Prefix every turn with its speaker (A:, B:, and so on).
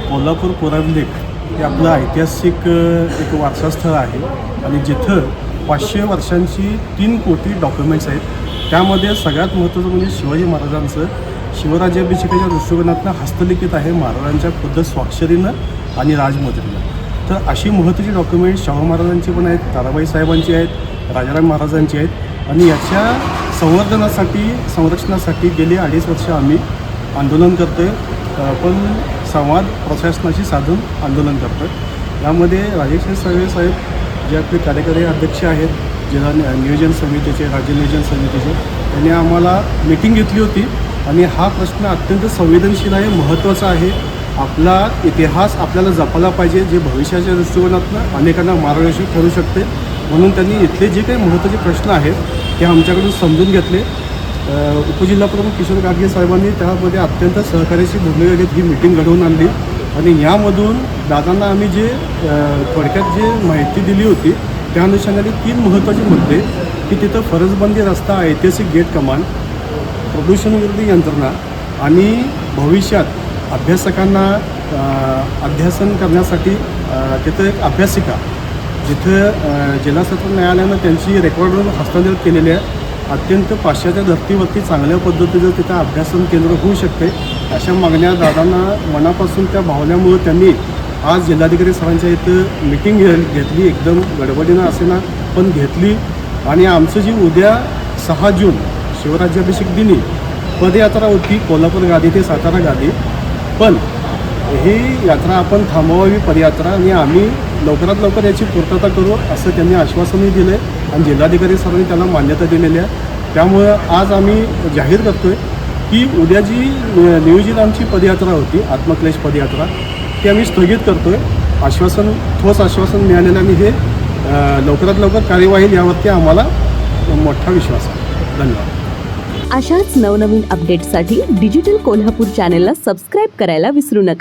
A: कोल्हापूर पुराणलेख हे आपलं ऐतिहासिक एक वारसास्थळ आहे आणि जिथं 500 वर्षांची 3 कोटी डॉक्युमेंट्स आहेत. त्यामध्ये सगळ्यात महत्त्वाचं म्हणजे शिवाजी महाराजांचं शिवराज्याभिषेकाच्या दृष्टिकोनातनं हस्तलिखित आहे, महाराजांच्या खुद्द स्वाक्षरीनं आणि राजमुद्रेनं. तर अशी महत्त्वाची डॉक्युमेंट्स शाहू महाराजांची पण आहेत, ताराबाई साहेबांची आहेत, राजाराम महाराजांची आहेत आणि याच्या संवर्धनासाठी संरक्षणासाठी गेली 2.5 वर्ष आम्ही आंदोलन करतो आहे, पण संवाद प्रशासनाशी साधून आंदोलन करतो आहे. यामध्ये राजेश साहेब जे आपले कार्यकारी अध्यक्ष आहेत जिल्हा नियोजन समितीचे, राज्य नियोजन समितीचे, त्यांनी आम्हाला मीटिंग घेतली होती आणि हा प्रश्न अत्यंत संवेदनशील आहे, महत्त्वाचा आहे. आपला इतिहास आपल्याला जपायला पाहिजे, जे भविष्याच्या दृष्टिकोनातून अनेकांना मार्गदर्शक ठरू शकते. म्हणून त्यांनी इथले जे काही महत्त्वाचे प्रश्न आहेत ते आमच्याकडून समजून घेतले. उपजिल्हाप्रमुख किशोर गाडगे साहेबांनी त्यामध्ये अत्यंत सहकार्याची भूमिका घेत ही मीटिंग घडवून आणली आणि यामधून दादांना आम्ही जे थोडक्यात जे माहिती दिली होती त्या अनुषंगाने 3 महत्त्वाचे मुद्दे की तिथं फरसबंदी रस्ता, ऐतिहासिक गेट कमान, प्रदूषणविरोधी यंत्रणा आणि भविष्यात अभ्यासकांना अध्यासन करण्यासाठी तिथं एक अभ्यासिका जिथं जिल्हा सत्र न्यायालयानं त्यांची रेकॉर्डवरून हस्तांतरित केलेली आहे. अत्यंत पाश्चात्य धर्तीवरती चांगल्या पद्धतीचं तिथं अभ्यासन केंद्र होऊ शकते अशा मागण्या दादांना मनापासून त्या भावल्यामुळं त्यांनी आज जिल्हाधिकारी सरांच्या इथं मीटिंग घेतली. एकदम गडबडीनं असेना पण घेतली आणि आमचं जी उद्या 6 जून शिवराज्याभिषेक दिनी पदयात्रा होती कोल्हापूर गादी ते सातारा गादी, पण ही यात्रा आपण थांबवावी पदयात्रा आणि आम्ही लवकरात लवकर याची पूर्तता करू असं त्यांनी आश्वासनही दिलं आहे आणि जिल्हाधिकारी सरांनी त्याला मान्यता दिलेली आहे. त्यामुळं आज आम्ही जाहीर करतो आहे की उद्या जी नियोजित आमची पदयात्रा होती, आत्मक्लेश पदयात्रा, ती आम्ही स्थगित करतो आहे. आश्वासन, ठोस आश्वासन मिळालेलं आणि हे लवकरात लवकर कार्यवाही यावरती आम्हाला मोठा विश्वास आहे. धन्यवाद.
B: अशाच नवनवीन अपडेट्ससाठी डिजिटल कोल्हापूर चॅनेलला सबस्क्राईब करायला विसरू नका.